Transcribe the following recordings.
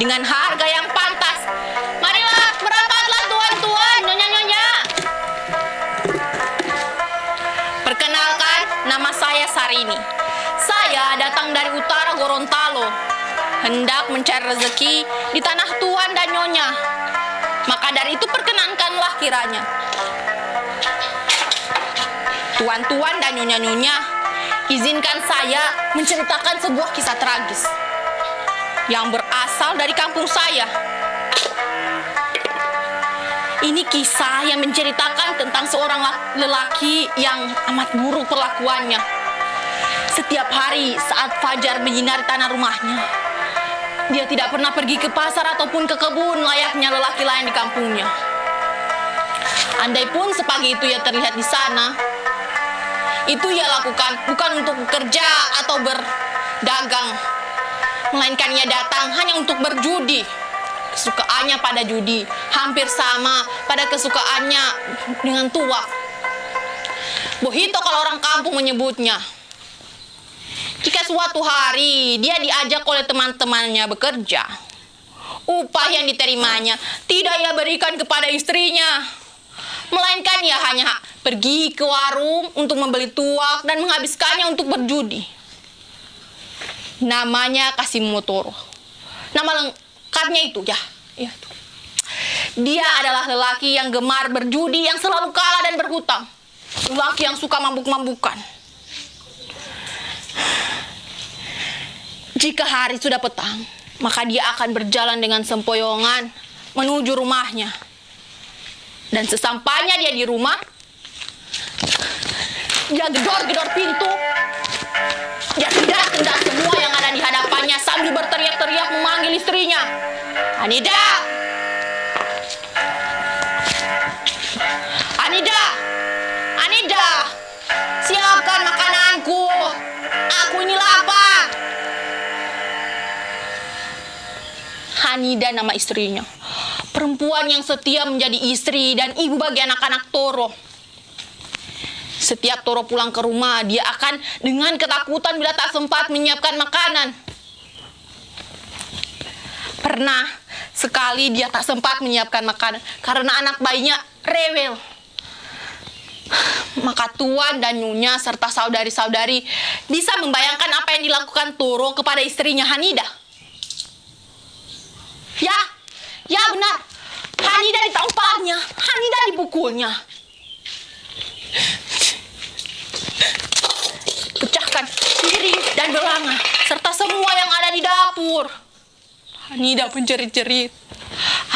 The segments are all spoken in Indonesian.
dengan harga yang pantas. Marilah, merapatlah tuan-tuan, nyonya-nyonya. Perkenalkan, nama saya Sarini. Saya datang dari utara Gorontalo, hendak mencari rezeki di tanah tuan dan nyonya. Maka dari itu perkenankanlah kiranya. Tuan-tuan dan nyonya-nyonya, izinkan saya menceritakan sebuah kisah tragis yang berasal dari kampung saya. Ini kisah yang menceritakan tentang seorang lelaki yang amat buruk perlakuannya. Setiap hari saat fajar menyinari tanah rumahnya, dia tidak pernah pergi ke pasar ataupun ke kebun layaknya lelaki lain di kampungnya. Andai pun sepagi itu ia terlihat di sana, itu ia lakukan bukan untuk bekerja atau berdagang, melainkan ia datang hanya untuk berjudi. Kesukaannya pada judi hampir sama pada kesukaannya dengan tuak. Bohito kalau orang kampung menyebutnya. Jika suatu hari dia diajak oleh teman-temannya bekerja, upah yang diterimanya tidak ia berikan kepada istrinya, melainkan ia hanya pergi ke warung untuk membeli tuak dan menghabiskannya untuk berjudi. Namanya Kasimotoro. Nama lengkapnya itu ya. Dia adalah lelaki yang gemar berjudi, yang selalu kalah dan berhutang. Lelaki yang suka mabuk-mabukan. Jika hari sudah petang, maka dia akan berjalan dengan sempoyongan menuju rumahnya. Dan sesampainya dia di rumah, dia gedor-gedor pintu, dia tendang-tendang semua yang ada di hadapannya sambil berteriak-teriak memanggil istrinya. Anida! Anida! Anida! Siapkan makananku! Aku ini lapar! Hanida nama istrinya. Perempuan yang setia menjadi istri dan ibu bagi anak-anak Toro. Setiap Toro pulang ke rumah, dia akan dengan ketakutan bila tak sempat menyiapkan makanan. Pernah sekali dia tak sempat menyiapkan makanan karena anak bayinya rewel. Maka tuan dan nyonya serta saudari-saudari bisa membayangkan apa yang dilakukan Toro kepada istrinya Hanida. Ya benar. Hanida ditampaknya, Hanida dipukulnya. Pecahkan piring dan belanga serta semua yang ada di dapur. Hanida pun jerit-jerit.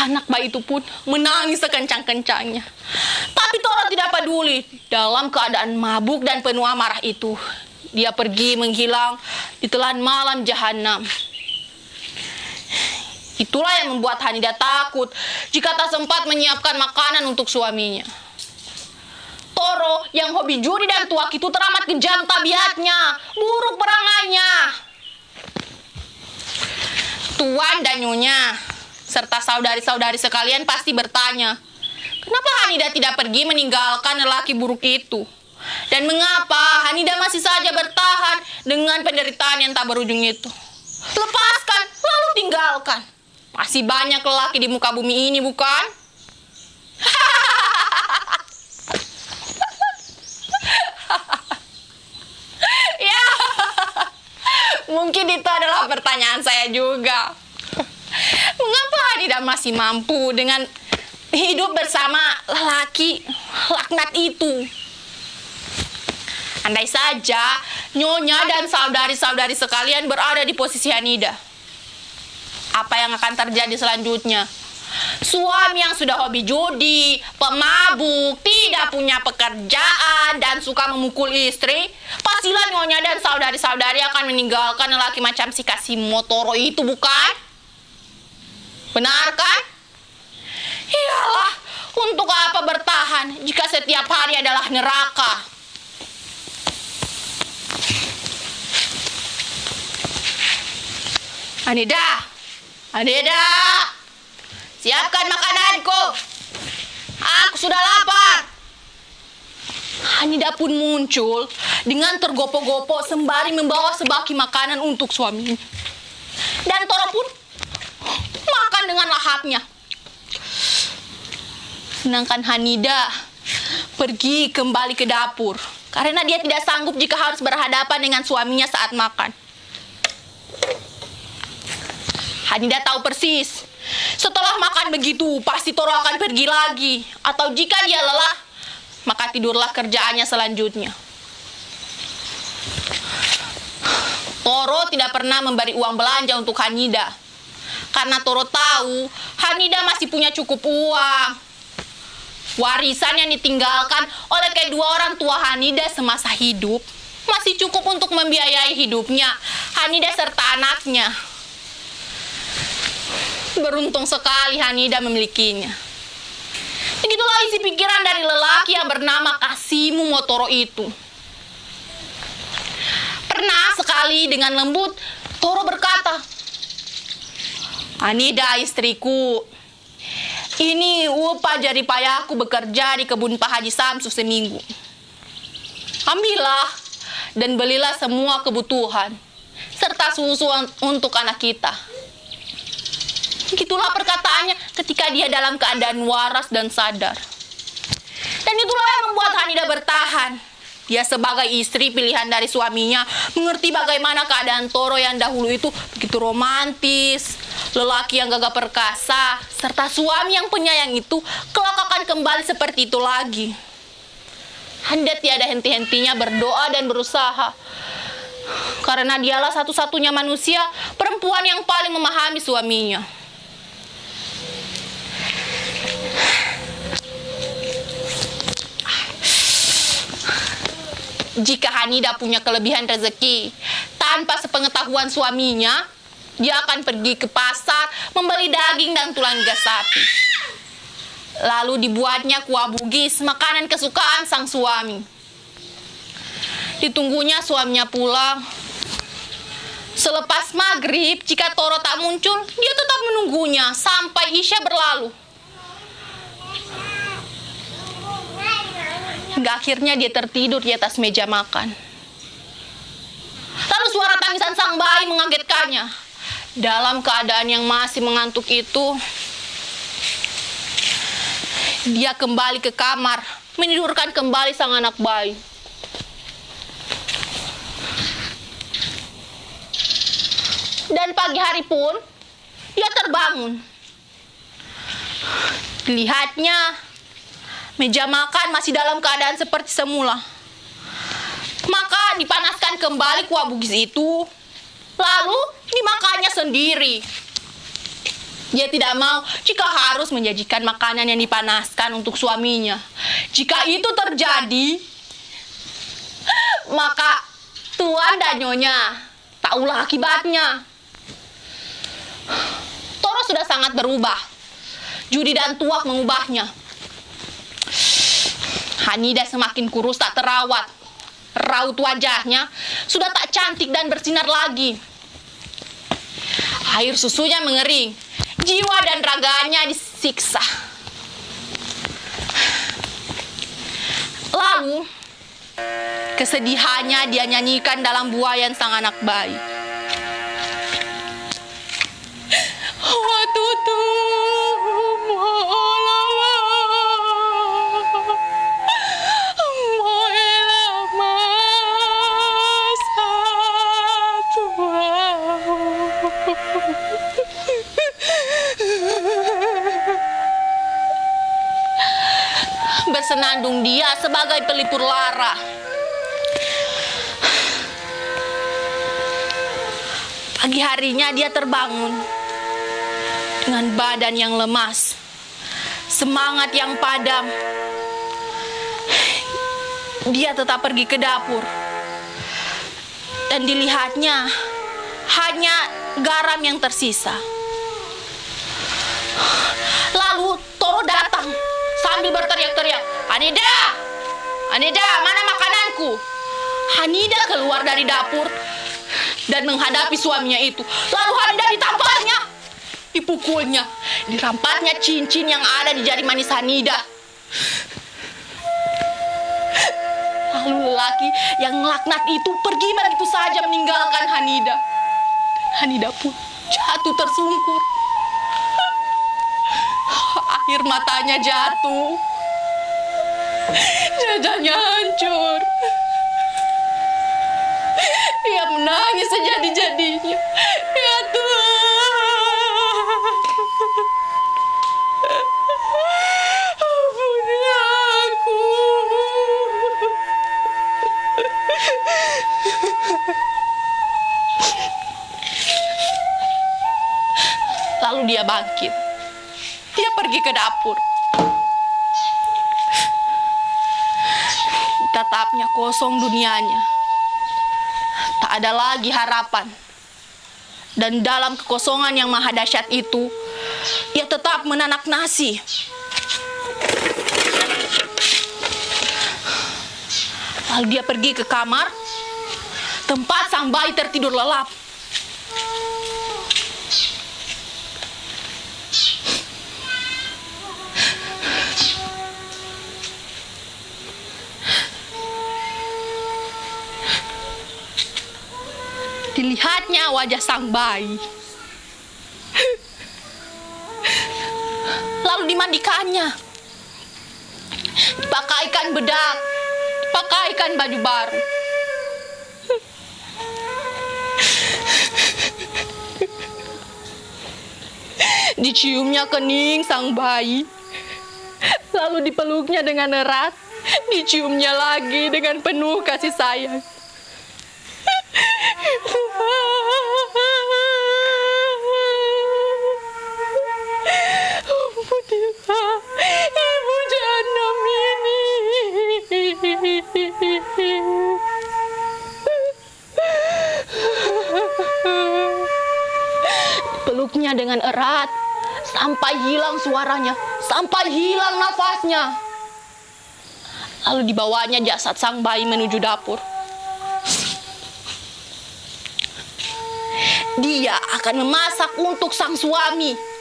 Anak bayi itu pun menangis sekencang-kencangnya. Tapi Toro tidak peduli. Dalam keadaan mabuk dan penuh amarah itu, dia pergi menghilang di telan malam jahanam. Itulah yang membuat Hanida takut jika tak sempat menyiapkan makanan untuk suaminya. Toro yang hobi judi dan tuak itu teramat kejam tabiatnya, buruk perangainya. Tuan dan nyonya serta saudari-saudari sekalian pasti bertanya, kenapa Hanida tidak pergi meninggalkan lelaki buruk itu? Dan mengapa Hanida masih saja bertahan dengan penderitaan yang tak berujung itu? Lepaskan, lalu tinggalkan. Masih banyak lelaki di muka bumi ini, bukan? Ya, mungkin itu adalah pertanyaan saya juga. Mengapa Hanida masih mampu dengan hidup bersama lelaki laknat itu? Andai saja nyonya dan saudari-saudari sekalian berada di posisi Hanida, apa yang akan terjadi selanjutnya? Suami yang sudah hobi judi, pemabuk, tidak punya pekerjaan, dan suka memukul istri, pastilah nyonya dan saudari-saudari akan meninggalkan lelaki macam si Kasimotoro itu, bukan? Benar kan? Iyalah, untuk apa bertahan jika setiap hari adalah neraka? Hanida, siapkan makananku. Aku sudah lapar. Hanida pun muncul dengan tergopoh-gopoh sembari membawa sebaki makanan untuk suaminya. Dan Toro pun makan dengan lahapnya. Sedangkan Hanida pergi kembali ke dapur karena dia tidak sanggup jika harus berhadapan dengan suaminya saat makan. Hanida tahu persis, setelah makan begitu pasti Toro akan pergi lagi. Atau jika dia lelah, maka tidurlah kerjaannya selanjutnya. Toro tidak pernah memberi uang belanja untuk Hanida. Karena Toro tahu Hanida masih punya cukup uang. Warisan yang ditinggalkan oleh kedua orang tua Hanida semasa hidup masih cukup untuk membiayai hidupnya, Hanida serta anaknya. Beruntung sekali Hanida memilikinya. Begitulah isi pikiran dari lelaki yang bernama Kasimu Motoro itu. Pernah sekali dengan lembut, Toro berkata, "Hanida istriku, ini upah jeripayahku bekerja di kebun Pak Haji Samsu seminggu. Ambillah dan belilah semua kebutuhan, serta susu untuk anak kita." Begitulah perkataannya ketika dia dalam keadaan waras dan sadar. Dan itulah yang membuat Hanida bertahan. Dia sebagai istri pilihan dari suaminya mengerti bagaimana keadaan Toro yang dahulu itu begitu romantis, lelaki yang gagah perkasa, serta suami yang penyayang itu kelak akan kembali seperti itu lagi. Hanida tiada henti-hentinya berdoa dan berusaha. Karena dialah satu-satunya manusia perempuan yang paling memahami suaminya. Jika Hanida punya kelebihan rezeki, tanpa sepengetahuan suaminya, dia akan pergi ke pasar membeli daging dan tulang iga sapi. Lalu dibuatnya kuah bugis, makanan kesukaan sang suami. Ditunggunya suaminya pulang. Selepas maghrib, jika Toro tak muncul, dia tetap menunggunya sampai Isya berlalu. Hingga akhirnya dia tertidur di atas meja makan. Lalu suara tangisan sang bayi mengagetkannya. Dalam keadaan yang masih mengantuk itu, dia kembali ke kamar, menidurkan kembali sang anak bayi. Dan pagi hari pun, dia terbangun. Lihatnya, meja makan masih dalam keadaan seperti semula. Maka dipanaskan kembali kuah bugis itu, lalu dimakannya sendiri. Dia tidak mau jika harus menyajikan makanan yang dipanaskan untuk suaminya. Jika itu terjadi, maka tuan dan nyonya tahulah akibatnya. Toro sudah sangat berubah. Judi dan tuak mengubahnya. Hanida semakin kurus tak terawat. Raut wajahnya sudah tak cantik dan bersinar lagi. Air susunya mengering. Jiwa dan raganya disiksa. Lalu, kesedihannya dia nyanyikan dalam buayan sang anak bayi. Bersenandung dia sebagai pelipur lara. Pagi harinya dia terbangun dengan badan yang lemas, semangat yang padam. Dia tetap pergi ke dapur dan dilihatnya hanya garam yang tersisa. Lalu Toro datang sambil berteriak-teriak, "Hanida! Hanida, mana makananku?" Hanida keluar dari dapur dan menghadapi suaminya itu. Lalu Hanida ditampaknya, dipukulnya, dirampasnya cincin yang ada di jari manis Hanida. Lalu lelaki yang laknat itu pergi begitu saja meninggalkan Hanida. Hanida pun jatuh tersungkur. air matanya jatuh. Dadanya hancur. Ia menangis sejadi-jadinya. Ya Tuhan, ampuni aku. Lalu dia bangkit. Dia pergi ke dapur. Tatapnya kosong dunianya. Tak ada lagi harapan. Dan dalam kekosongan yang maha dahsyat itu, ia tetap menanak nasi. Lalu dia pergi ke kamar, tempat sang bayi tertidur lelap. Dilihatnya wajah sang bayi. Lalu dimandikannya. Dipakaikan bedak, dipakaikan baju baru. Diciumnya kening sang bayi. Lalu dipeluknya dengan erat, diciumnya lagi dengan penuh kasih sayang. Ampunilah ibu jahanam ini. Peluknya dengan erat sampai hilang suaranya, sampai hilang nafasnya. Lalu dibawanya jasad sang bayi menuju dapur. Dia akan memasak untuk sang suami.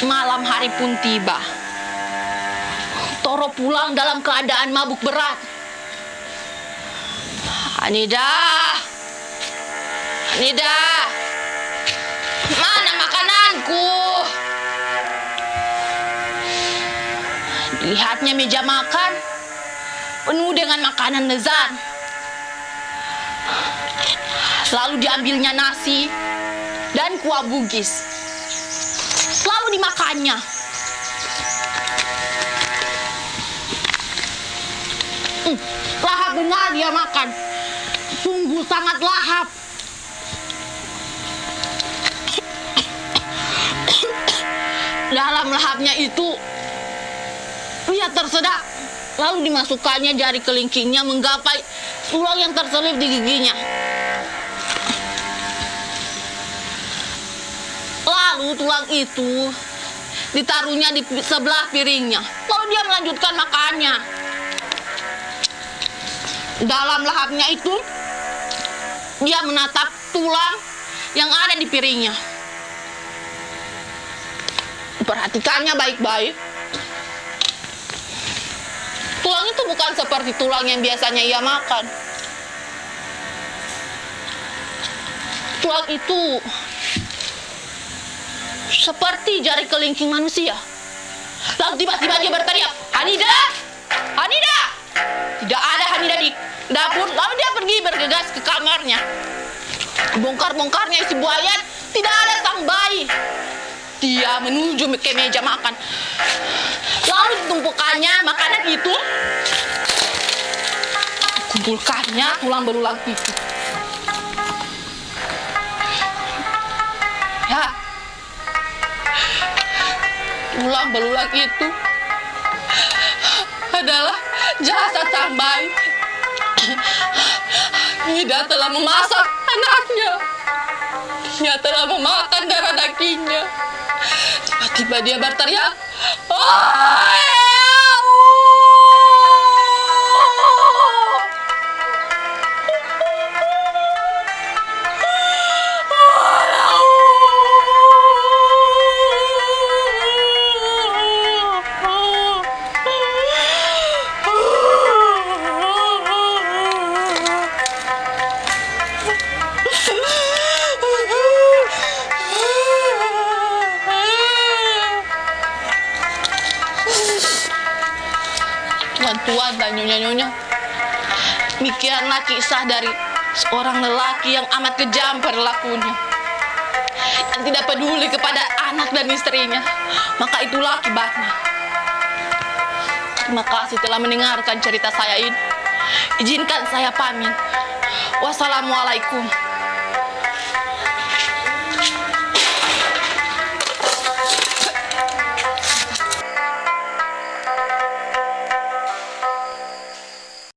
Malam hari pun tiba. Toro pulang dalam keadaan mabuk berat. Anida, Anida, mana makananku? Dilihatnya meja makan penuh dengan makanan lezat. Lalu diambilnya nasi dan kuah bugis. Lalu dimakannya. Lahap benar dia makan. Sungguh sangat lahap. Dalam lahapnya itu, ia tersedak. Lalu dimasukkannya jari kelingkingnya menggapai tulang yang terselip di giginya. Lalu tulang itu ditaruhnya di sebelah piringnya. Lalu dia melanjutkan makannya. Dalam lahapnya itu, dia menatap tulang yang ada di piringnya. Perhatikannya baik-baik. Tulang itu bukan seperti tulang yang biasanya ia makan. Tulang itu seperti jari kelingking manusia. Lalu tiba-tiba dia berteriak, Hanida! Hanida! Tidak ada Hanida di dapur. Lalu dia pergi bergegas ke kamarnya. Bongkar-bongkarnya isi buayat, tidak ada sang bayi. Dia menuju ke meja makan. Lalu ditumpukannya makanan itu, kumpulkannya tulang belulang itu. Ya, tulang belulang itu adalah jasad sang bayi. Ida telah memasak anaknya. Dia telah memakan darah dagingnya. Tiba-tiba dia berteriak, Tuan dan nyonya-nyonya, demikianlah kisah dari seorang lelaki yang amat kejam perilakunya, yang tidak peduli kepada anak dan istrinya. Maka itulah akibatnya. Terima kasih telah mendengarkan cerita saya ini. Izinkan saya pamit. Wassalamualaikum.